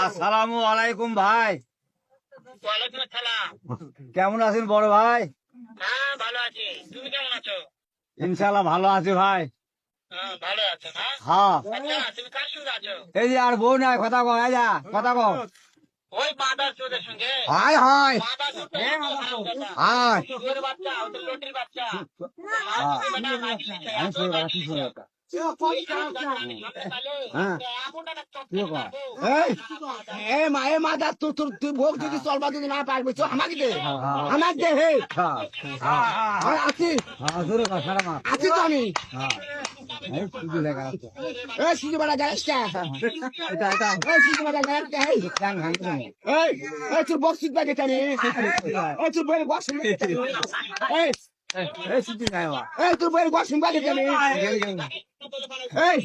আসসালামু আলাইকুম ভাই। ওয়ালাইকুম আসসালাম। কেমন আছেন বড় ভাই? হ্যাঁ ভালো আছি, তুমি কেমন আছো? ইনশাল্লাহ ভালো আছি ভাই। হ্যাঁ ভালো আছো না? হ্যাঁ, আচ্ছা তুমি কার সঙ্গে আছো? এই যে আর বউ নাই, কথা কও, এই যা কথা কও। ওই বাদার চোদের সঙ্গে। হায় হায় বাদার চোদ তো হারামজাদা। হায়। চোরের বাচ্চা, ওদের লটির বাচ্চা। হ্যাঁ। বেটা মাগি দিছে, আমি এত সেই কথা মাগি কি দিছে। শুনে ওই সাবধান আমি সামনে তালে, হ্যাঁ। এমন একটা চোদ কি কও? মারবো। এ মাদা তুই ভোগ যদি চলবা যদি না পারবি তো আমাকে দে আমাকে দে হে আমি আছি হ্যাঁ, জোরে কও, সারা মার। আছি তো আমি হ্যাঁ, এই শুধু লেখা আছে। এ সিজু বাড়া গাছটা এটা এ সিজু বাড়া গাছটা হে গান গান করে। এই এই তোর বক্সিট বাগে টানি এই তোর বইয়ের বক্সিট এই এই শুধু নাই বা। এই তোর বইয়ের বক্সিট বাগে টানি এই